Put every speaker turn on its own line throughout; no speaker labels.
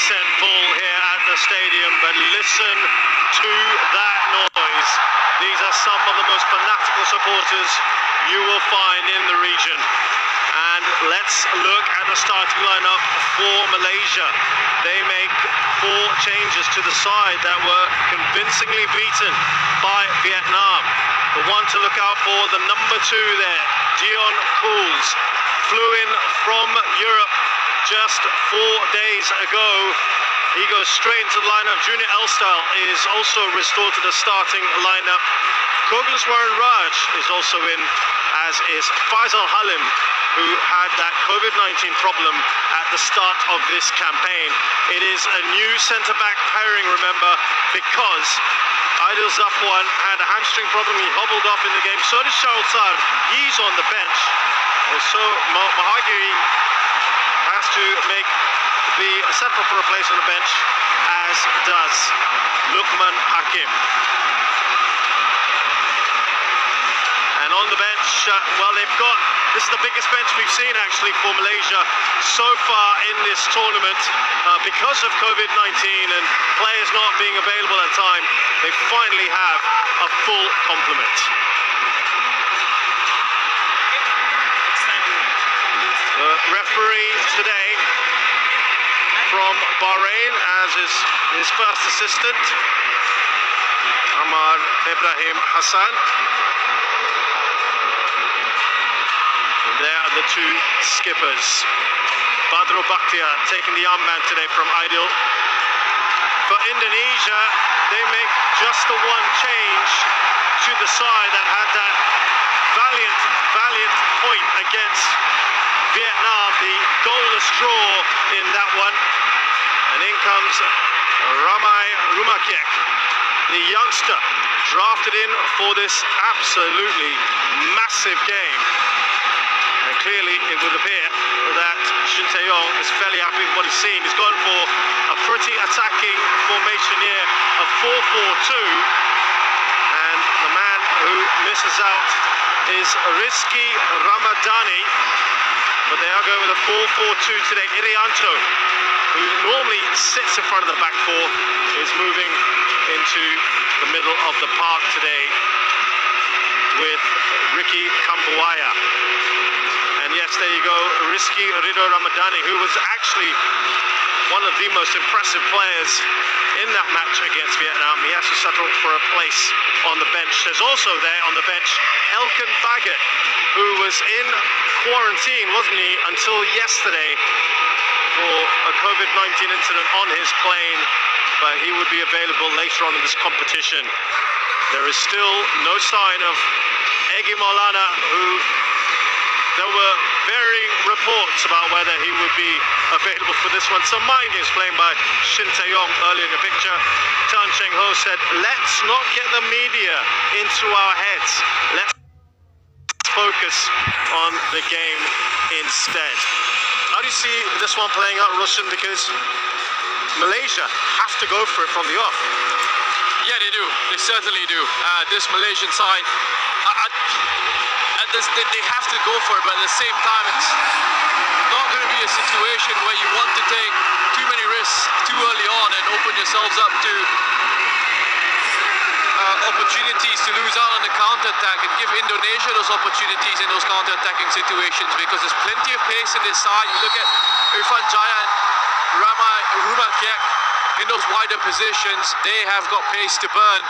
full here at the stadium, but listen to that noise. These are some of the most fanatical supporters you will find in the region. And let's look at the starting lineup for Malaysia. They make 4 changes to the side that were convincingly beaten by Vietnam. The one to look out for, the number 2 there, Dion Cools, flew in from Europe just 4 days ago. He goes straight into the lineup. Junior Elstyle is also restored to the starting lineup. Koglaswaran Raj is also in, as is Faisal Halim, who had that COVID-19 problem at the start of this campaign. It is a new centre-back pairing, remember, because Aidil Zafwan had a hamstring problem. He hobbled off in the game. So did Shaul Saad. He's on the bench. So Mahagiri has to be settled for a place on the bench, as does Lukman Hakim. And on the bench, well, this is the biggest bench we've seen actually for Malaysia so far in this tournament. Because of COVID-19 and players not being available at time, they finally have a full complement. The referee today from Bahrain, as is his first assistant, Amar Ibrahim Hassan. There are the 2 skippers. Badro Bakhtiar taking the armband today from Aidil. For Indonesia, they make just the 1 change to the side that had that valiant point against Vietnam, the goalless draw in that one. And in comes Ramai Rumakiek, the youngster drafted in for this absolutely massive game. And clearly it would appear that Shin Tae-yong is fairly happy with what he's seen. He's gone for a pretty attacking formation here, a 4-4-2. And the man who misses out is Rizky Ramadani. But they are going with a 4-4-2 today. Irianto, who normally sits in front of the back 4, is moving into the middle of the park today with Ricky Kambuaya. And yes, there you go, Rizky Ridho Ramadani, who was actually one of the most impressive players in that match against Vietnam. He has to settle for a place on the bench. There's also there on the bench Elkan Baggett, who was in quarantine, wasn't he, until yesterday for a COVID-19 incident on his plane, but he would be available later on in this competition. There is still no sign of Egy Maulana, who there were varying reports about whether he would be available for this one. Some mind games playing by Shin Tae-yong earlier in the picture. Tan Cheng-ho said, let's not get the media into our heads. Let's focus on the game instead. How do you see this one playing out, Roshan? Because Malaysia have to go for it from the off.
Yeah, they do. They certainly do. This Malaysian side, they have to go for it, but at the same time, it's not going to be a situation where you want to take too many risks too early on and open yourselves up to opportunities to lose out on the counter-attack, and give Indonesia those opportunities in those counter-attacking situations, because there's plenty of pace in this side. You look at Irfan Jaya and Ramai Rumakiek in those wider positions. They have got pace to burn.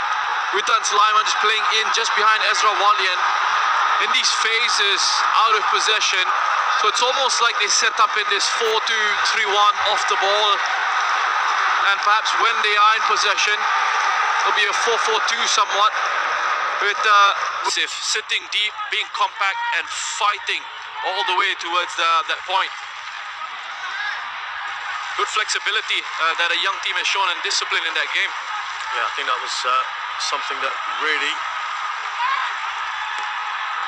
Witan Sulaiman just playing in just behind Ezra Walian in these phases out of possession. So it's almost like they set up in this 4-2-3-1 off the ball, and perhaps when they are in possession it'll be a 4-4-2 somewhat, with sitting deep, being compact and fighting all the way towards that point. Good flexibility that a young team has shown, and discipline in that game.
Yeah, I think that was something that really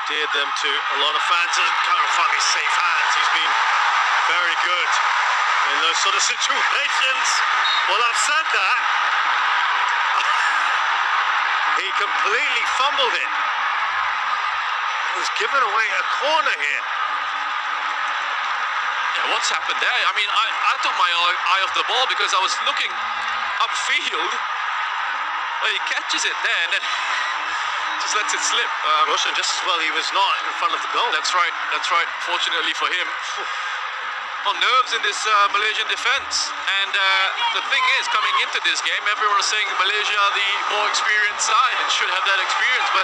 endeared them to a lot of fans. Doesn't come in fucking safe hands. He's been very good in those sort of situations. Well, I've said that. He completely fumbled it. He's given away a corner here.
Yeah, what's happened there. I mean, I took my eye off the ball because I was looking upfield. Well, he catches it there and then just lets it slip.
Roshan, just as well, he was not in front of the goal.
That's right. Fortunately for him. On nerves in this Malaysian defense. And the thing is, coming into this game, everyone was saying Malaysia are the more experienced side and should have that experience, but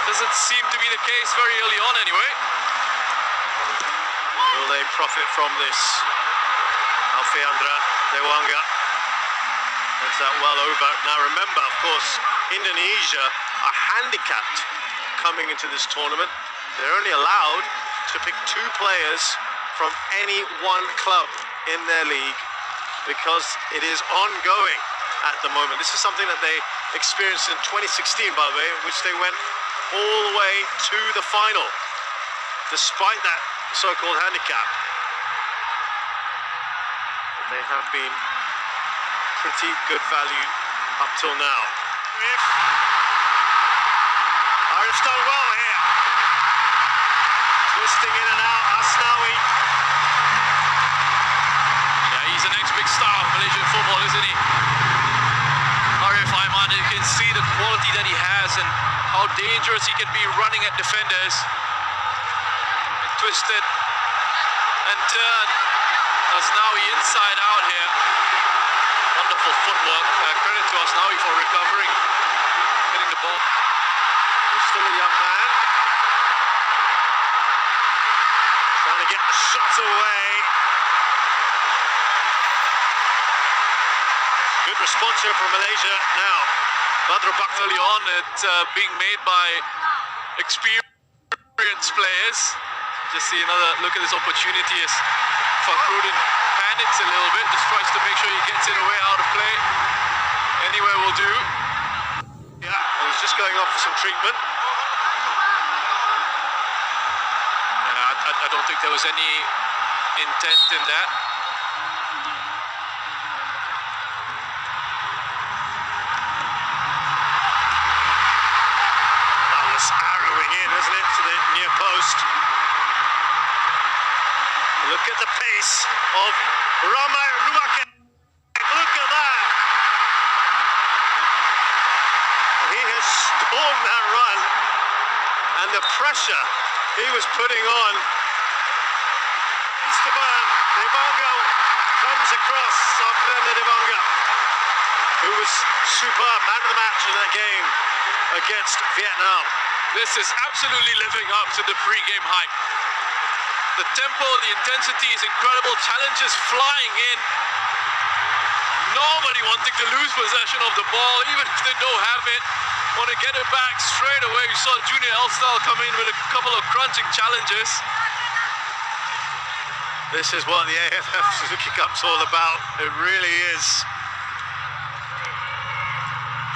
doesn't seem to be the case very early on anyway.
Will they profit from this? Alfeandra Dewanga gets that well over. Now remember, of course, Indonesia are handicapped coming into this tournament. They're only allowed to pick 2 players from any one club in their league because it is ongoing at the moment. This is something that they experienced in 2016, by the way, in which they went all the way to the final, despite that so-called handicap. They have been pretty good value up till now. Arif's done well here. Twisting in and out, Asnawi.
Yeah, he's the next big star of Malaysian football, isn't he? Arif Aiman, you can see the quality that he has and how dangerous he can be running at defenders. And twisted and turned. Asnawi inside out here. Wonderful footwork. Credit to Asnawi for recovering, getting the ball.
He's still a young man. Trying to get the shot away. Good response here from Malaysia now.
Badro Bak early on, it's being made by experienced players. Just see another look at this opportunity as Fakhrudin panics a little bit, just tries to make sure he gets it away out of play. Anywhere will do.
Yeah, he's just going off for some treatment.
I don't think there was any intent in that.
That was arrowing in, isn't it, to the near post. Look at the pace of Ramai Rumaken. Look at that. He has stormed that run, and the pressure he was putting on. Esteban Dewanga comes across, Alfeandra Dewanga, who was superb, man of the match in that game against Vietnam.
This is absolutely living up to the pre-game hype. The tempo, the intensity is incredible. Challenges flying in. Nobody wanting to lose possession of the ball, even if they don't have it. Want to get it back straight away. We saw Junior Elstal come in with a couple of crunching challenges.
This is what the AFF Suzuki Cup's all about. It really is.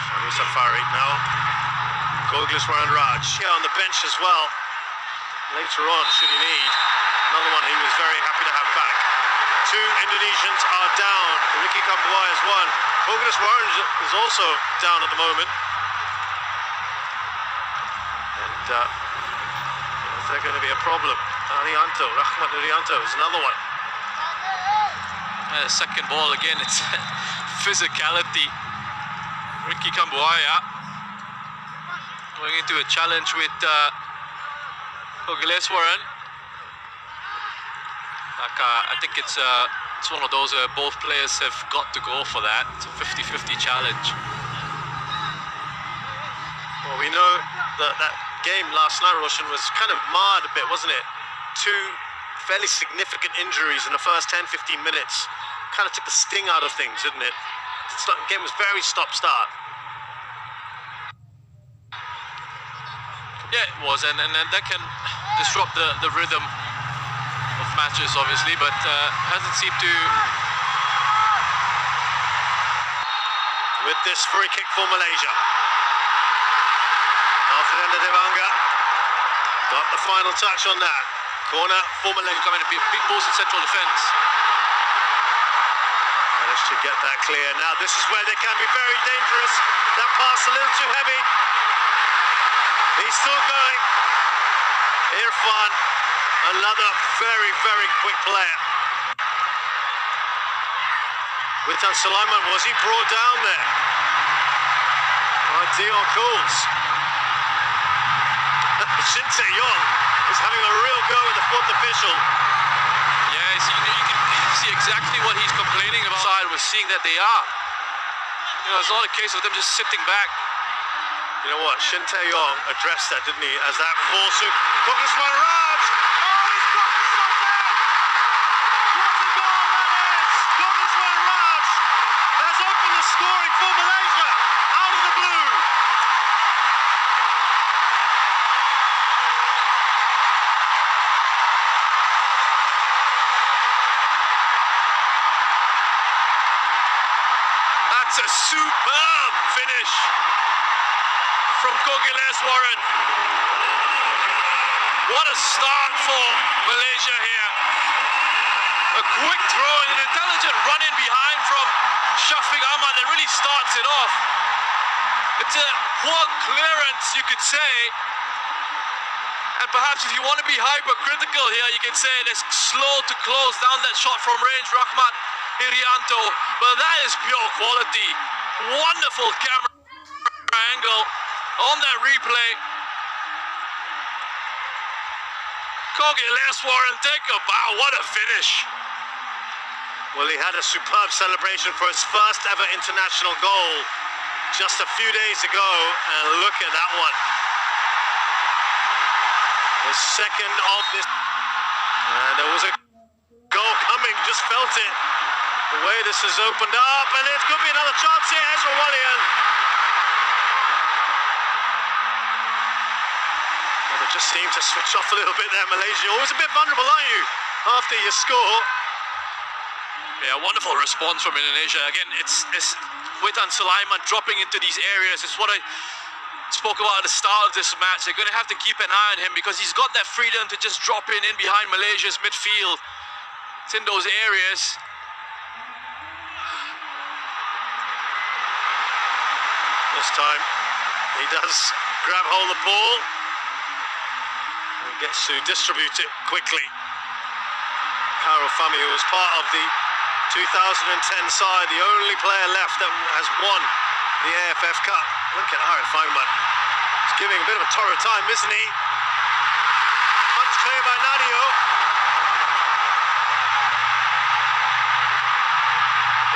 Shani Safari now. Gogliswaran Raj here on the bench as well. Later on, should he need. Another one he was very happy to have back. 2 Indonesians are down. Ricky Kambuai is 1. Gogliswaran is also down at the moment. And is there going to be a problem? Arianto, Rahmat Arianto is another one.
Second ball again, it's physicality. Ricky Kambuaya going into a challenge with Gogliswaran. I think it's one of those where both players have got to go for that. It's a 50-50 challenge.
Well, we know that game last night, Roshan, was kind of marred a bit, wasn't it? 2 fairly significant injuries in the first 10-15 minutes. Kind of took the sting out of things, didn't it? The game was very stop-start.
Yeah, it was, and that can disrupt the rhythm of matches, obviously, but hasn't seemed to.
With this free kick for Malaysia. Alfeandra Dewanga got the final touch on that. Corner for Malaysia.
Coming to be a big balls in central defence.
Managed to get that clear. Now this is where they can be very dangerous. That pass a little too heavy. He's still going. Irfan Another very, very quick player. Witan Sulaiman, was he brought down there? By Dion Cools. Shin Tae-yong is having a real go at the fourth official.
Yeah, you can see exactly what he's complaining about. Side was seeing that they are. It's not a case of them just sitting back.
You know what? Shin Tae-yong addressed that, didn't he? As that falls to Kogiswan Raj. Oh, he's got the shot there! What a goal that is! Kogiswan Raj has opened the scoring for Malaysia out of the blue. That's a superb finish from Kogiswan. What a start for Malaysia here. A quick throw and an intelligent run in behind from Shafiq Ahmad that really starts it off. It's a poor clearance, you could say. And perhaps if you want to be hypercritical here, you can say it's slow to close down that shot from range, Rahmat Irianto. But that is pure quality. Wonderful camera angle on that replay. Kogiswan, take a bow. What a finish. Well, he had a superb celebration for his first ever international goal just a few days ago. And look at that one. The second of this. And there was a goal coming, just felt it. The way this has opened up, and it could be another chance here. Ezra Walian. Well, they just seem to switch off a little bit there, Malaysia. Always a bit vulnerable, aren't you, after you score? Yeah, wonderful response from Indonesia. Again, it's Witan Sulaiman dropping into these areas. It's what I spoke about at the start of this match. They're going to have to keep an eye on him because he's got that freedom to just drop in behind Malaysia's midfield. It's in those areas. This time, he does grab hold of the ball and gets to distribute it quickly. Karol Fami, who was part of the 2010 side, the only player left that has won the AFF Cup. Look at Arif Feynman. He's giving a bit of a torrid time, isn't he? Punch clear by Nadio.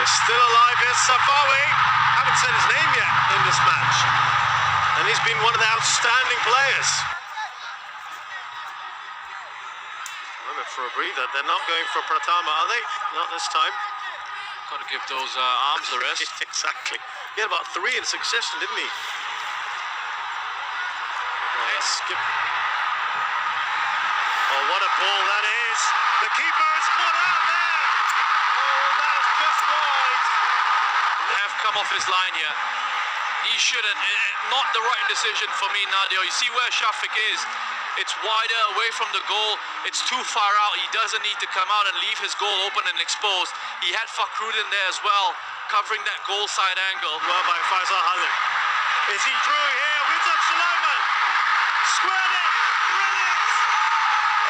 It's still alive, here's Safawi. Haven't said his name yet in this match. And he's been one of the outstanding players. Moment for a breather. They're not going for Pratama, are they? Not this time.
Got to give those arms the rest.
Exactly. He had about 3 in succession, didn't he? Yes. Oh, what a ball that is. The keeper is put out there. Oh, that's just wide.
They have come off his line here. He shouldn't. Not the right decision for me, Nadio. You see where Shafiq is. It's wider away from the goal. It's too far out. He doesn't need to come out and leave his goal open and exposed. He had Fakhrudin there as well, covering that goal side angle.
Well by Faisal Halim. Is he through here? Witan Sulaiman. Squared it. Brilliant.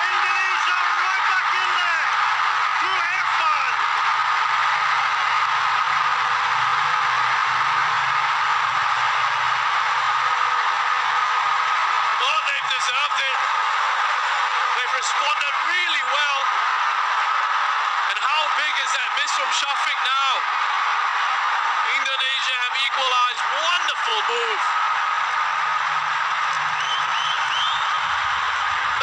Indonesia right back in there. Through Irfan. Oh, they've deserved it. They've responded really well. And how big is that miss from Shafiq now? Indonesia have equalized. Wonderful move.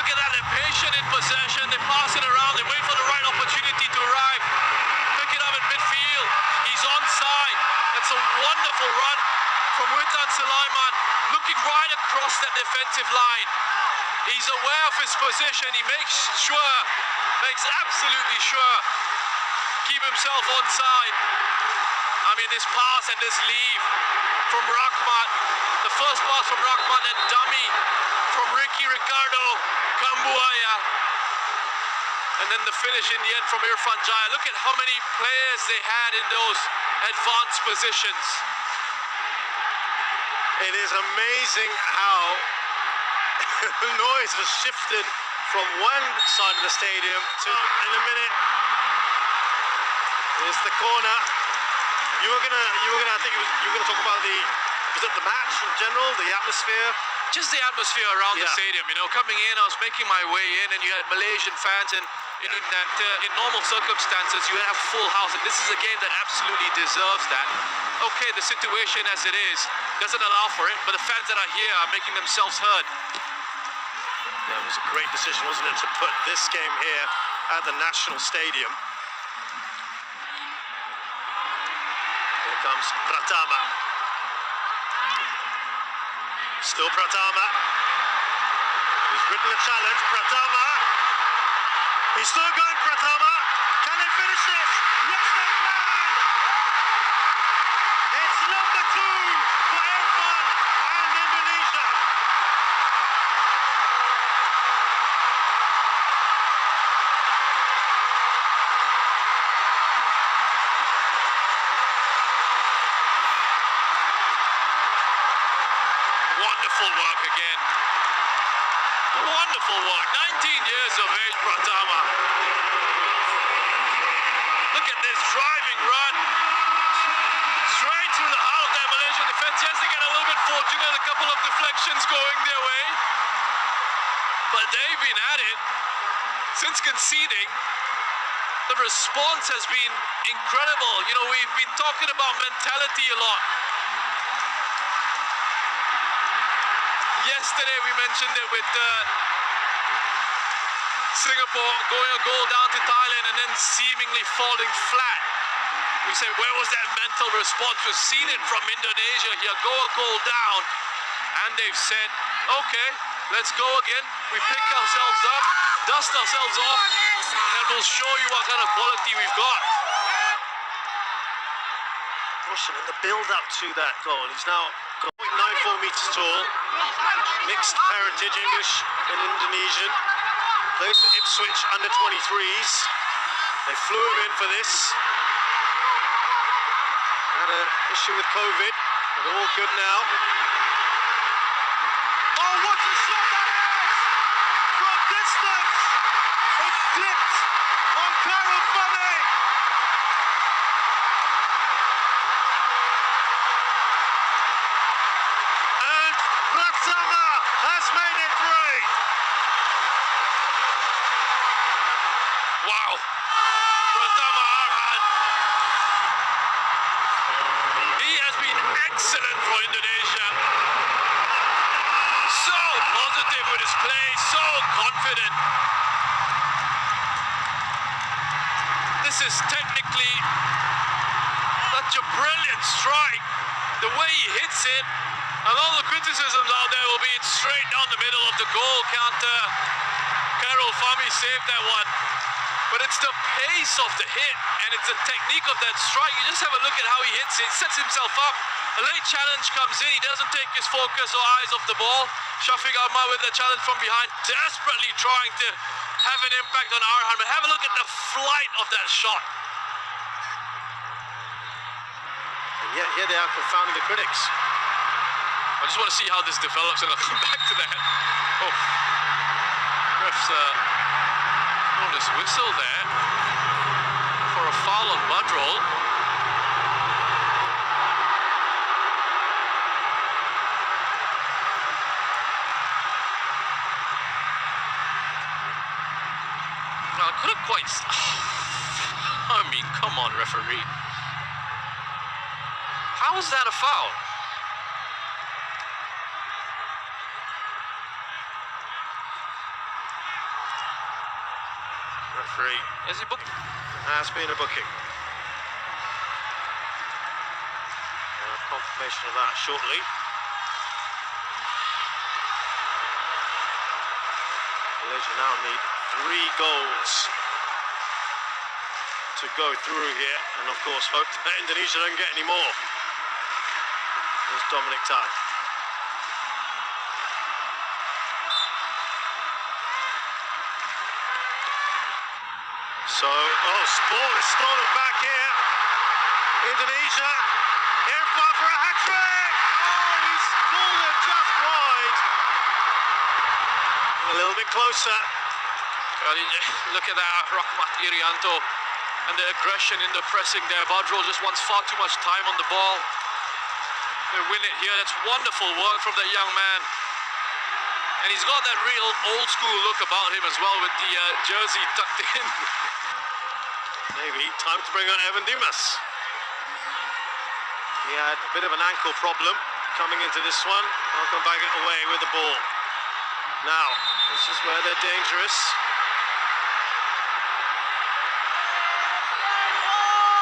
Look at that, they're patient in possession. They pass it around, they wait for the right opportunity to arrive. Pick it up in midfield. He's onside. That's a wonderful run from Witan Sulaiman, looking right across that defensive line. He's aware of his position. He makes absolutely sure, keep himself onside. I mean, this pass and this leave from Rahmat. The first pass from Rahmat, that dummy from Ricardo Kambuaya. And then the finish in the end from Irfan Jaya. Look at how many players they had in those advanced positions. It is amazing how the noise has shifted from one side of the stadium to in a minute. There's the corner. You were gonna I think you were gonna talk about was it the match in general, the atmosphere?
Just the atmosphere around the stadium, you know, coming in, I was making my way in, and you had Malaysian fans, and you know that in normal circumstances you would have full house, and this is a game that absolutely deserves that. Okay, the situation as it is doesn't allow for it, but the fans that are here are making themselves heard.
Yeah, it was a great decision, wasn't it, to put this game here at the National Stadium. Here comes Pratama. Still Pratama. He's written a challenge. Pratama. He's still going, Pratama. Can they finish this? Yes, they can. It's number 2 for Irfan and Indonesia.
Wonderful work again. Wonderful work. 19 years of age, Pratama. Look at this driving run. Straight through the heart of that Malaysian defense. Yes, they get a little bit fortunate, a couple of deflections going their way. But they've been at it since conceding. The response has been incredible. You know, we've been talking about mentality a lot. Yesterday we mentioned it with Singapore going a goal down to Thailand and then seemingly falling flat. We said, where was that mental response? We've seen it from Indonesia here, go a goal down, and they've said, okay, let's go again. We pick ourselves up, dust ourselves off, and we'll show you what kind of quality we've got.
And the build-up to that goal, he's now 0.94 meters tall, mixed parentage, English and Indonesian, plays for Ipswich under 23s. They flew him in for this. Had an issue with COVID, but all good now. Oh, what a shot that is! From distance! It flipped on Karel Fane! Pratama has made it 3.
Wow. Pratama Arhan. He has been excellent for Indonesia. So positive with his play, so confident. This is technically such a brilliant strike. The way he hits it, and all the criticisms out there will be it's straight down the middle of the goal counter. Karel Fane saved that one. But it's the pace of the hit, and it's the technique of that strike. You just have a look at how he hits it. He sets himself up. A late challenge comes in. He doesn't take his focus or eyes off the ball. Shafiq Ahmad with the challenge from behind, desperately trying to have an impact on Arhan. But have a look at the flight of that shot.
And yet here they are confounding the critics.
I just want to see how this develops, and I'll come back to that. Oh, ref's on his whistle there for a foul on Badrol. Now, I couldn't quite. I mean, come on, referee. How is that a foul?
Referee,
Is he booked?
has been a booking. Confirmation of that shortly. Malaysia now need 3 goals to go through here, and of course hope that Indonesia don't get any more. Here's Dominic Tan. So, ball is stolen back here. Indonesia, Irfan for a hat-trick! Oh, he's pulled it just wide. A little bit closer.
Look at that, Rahmat Irianto, and the aggression in the pressing there. Badro just wants far too much time on the ball. They win it here. That's wonderful work from that young man. And he's got that real old school look about him as well, with the jersey tucked in.
Maybe time to bring on Evan Dimas. He had a bit of an ankle problem coming into this one. Malcolm Baggett away with the ball. Now, this is where they're dangerous.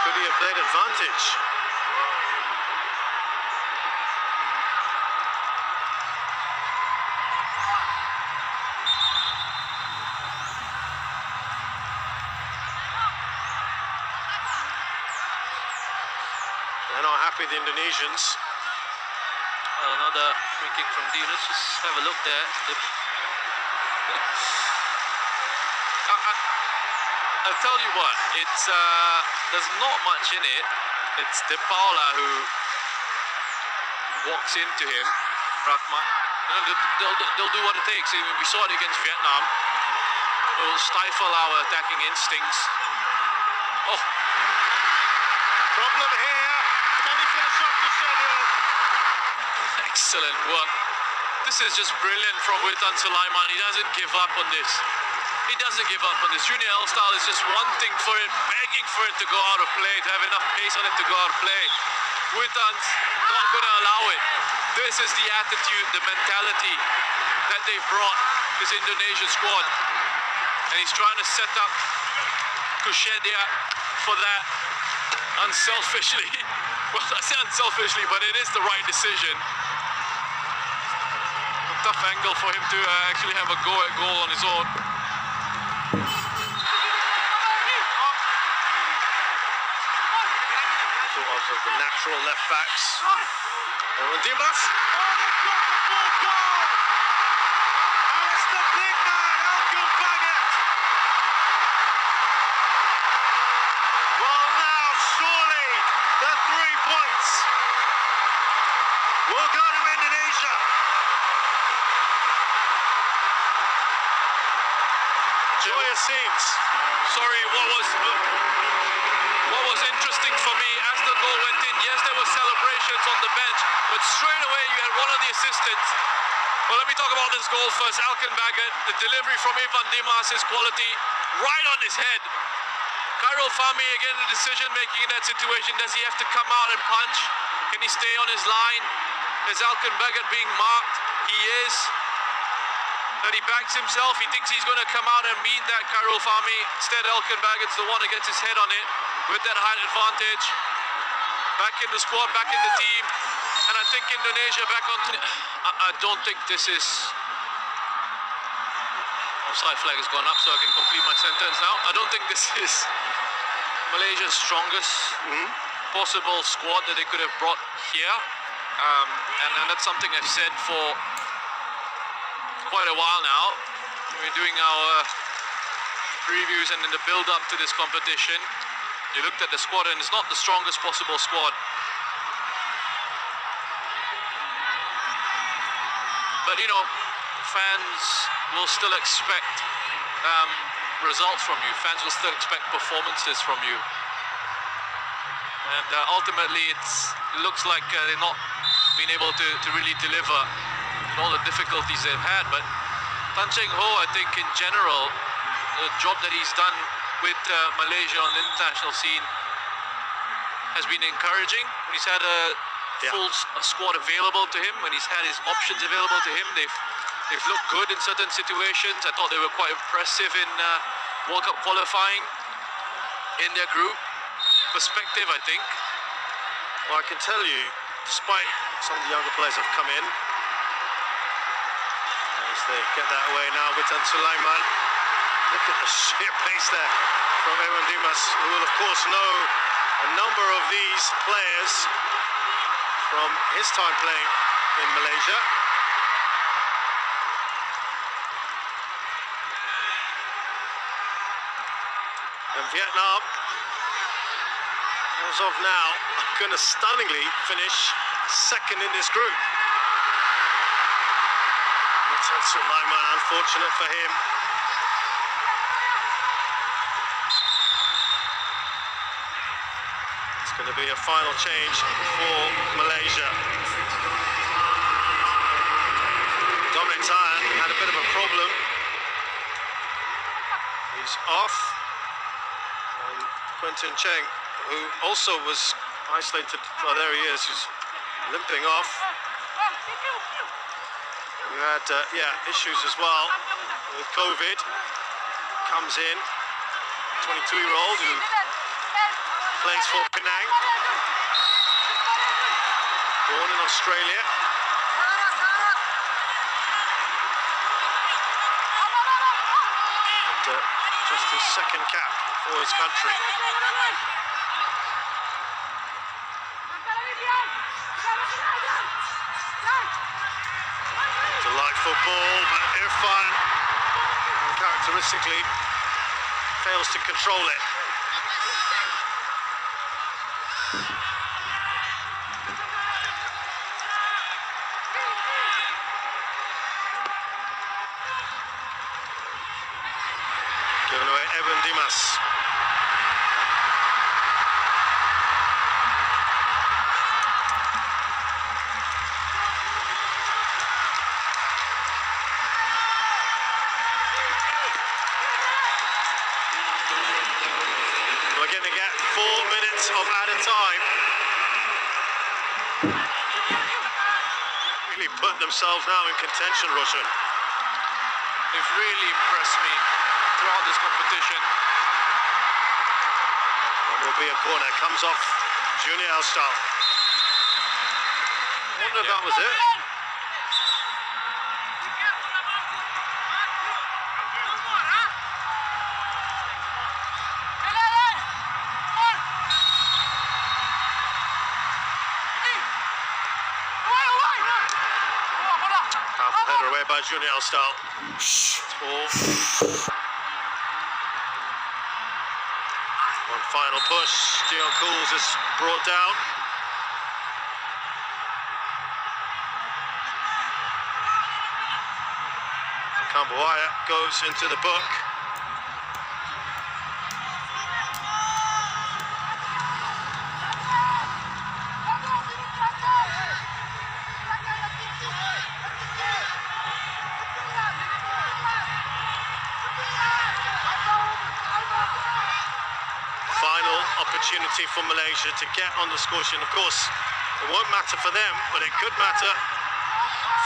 Could he have played advantage? They're not happy, the Indonesians.
Well, another free kick from D. Let's just have a look there. I'll tell you what, it's there's not much in it. It's De Paula who walks into him, Rahmat. They'll do what it takes. We saw it against Vietnam. They'll stifle our attacking instincts. Oh,
Problem here. Can he finish off the schedule?
excellent work. This is just brilliant from Witan Sulaiman. He doesn't give up on this. He doesn't give up on this. Junior L-Style is just wanting for it, begging for it to go out of play, to have enough pace on it to go out of play. Witan's not going to allow it. This is the attitude, the mentality that they brought this Indonesian squad. And he's trying to set up Kushedia for that unselfishly. Well, I say unselfishly, but it is the right decision. A tough angle for him to actually have a go at goal on his own.
Of the natural left backs. Evan Dimas. And it's the big man, Malcolm Baggett. Well, now surely the 3 points will go to Indonesia. Joyous scenes.
Sorry, what was interesting for me as the goal went in, yes, there were celebrations on the bench, but straight away you had one of the assistants. Well, let me talk about this goal first. Alkan Baggett, the delivery from Evan Dimas, his quality right on his head. Khairul Fahmi, again, the decision making in that situation. Does he have to come out and punch? Can he stay on his line? Is Alkan Baggett being marked? He is. And he backs himself. He thinks he's going to come out and meet that Khairul Fahmi. Instead, Alkan Baggett's the one that gets his head on it with that height advantage. Back in the squad, back in the team. And I think Indonesia back on... I don't think this is... Offside flag has gone up, so I can complete my sentence now. I don't think this is Malaysia's strongest possible squad that they could have brought here. And that's something I've said for quite a while now. We're doing our previews and in the build-up to this competition. You looked at the squad and it's not the strongest possible squad. But you know, fans will still expect results from you. Fans will still expect performances from you. And ultimately it looks like they're not being able to really deliver all the difficulties they've had. But Tan Cheng Ho, I think in general, the job that he's done with Malaysia on the international scene has been encouraging. When he's had a full squad available to him, when he's had his options available to him, they've looked good in certain situations. I thought they were quite impressive in World Cup qualifying in their group. Perspective, I think.
Well, I can tell you, despite some of the younger players have come in, as they get that away now, Witan Sulaiman. Look at the sheer pace there from Evan Dimas, who will of course know a number of these players from his time playing in Malaysia. And Vietnam, as of now, are going to stunningly finish second in this group. Witan Sulaiman, unfortunate for him. going to be a final change for Malaysia. Dominic Tan had a bit of a problem. He's off. And Quentin Cheng, who also was isolated, oh there he is, he's limping off. We had issues as well with COVID. Comes in, 22-year-old who plays for Penang, born in Australia. And just his second cap for his country. Delightful ball, but Irfan characteristically fails to control it. Given away Evan Dimas. We're going to get 4 minutes of added time. Really put themselves now in contention, Roshan.
They've really impressed me throughout this competition.
That will be a corner. Comes off Junior Elstal. I wonder if that was it. Powerful header away by Junior Elstal. One final push. Dion Cools is brought down. Kambuaya goes into the book. Final opportunity for Malaysia to get on the score sheet. Of course, it won't matter for them, but it could matter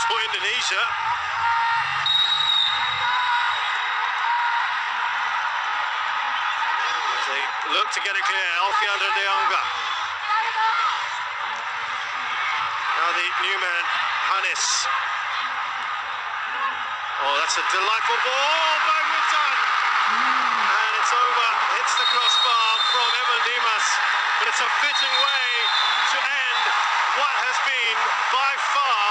for Indonesia. As they look to get it clear, Alfian De Jonga. Now the new man, Hannes. Oh, that's a delightful ball by Witan. And it's over. Hits the crossbar from Evan Dimas. But it's a fitting way to end what has been by far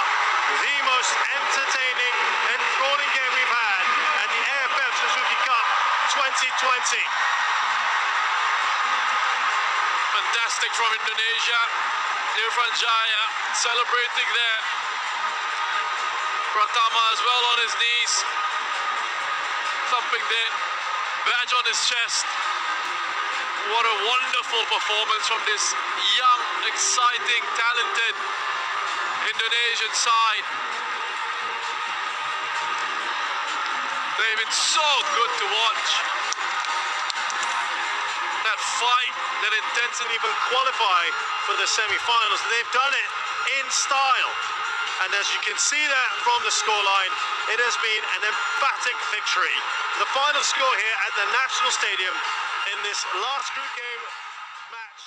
the most entertaining, enthralling game we've had at the AFF Suzuki Cup 2020.
Fantastic from Indonesia. Irfan Jaya celebrating there. Pratama as well on his knees. Thumping the badge on his chest. What a wonderful performance from this young, exciting, talented Indonesian side. They've been so good to watch. That fight, that intensity,
Even qualify for the semi-finals. They've done it in style. And as you can see that from the scoreline, it has been an emphatic victory. The final score here at the National Stadium in this last group game match.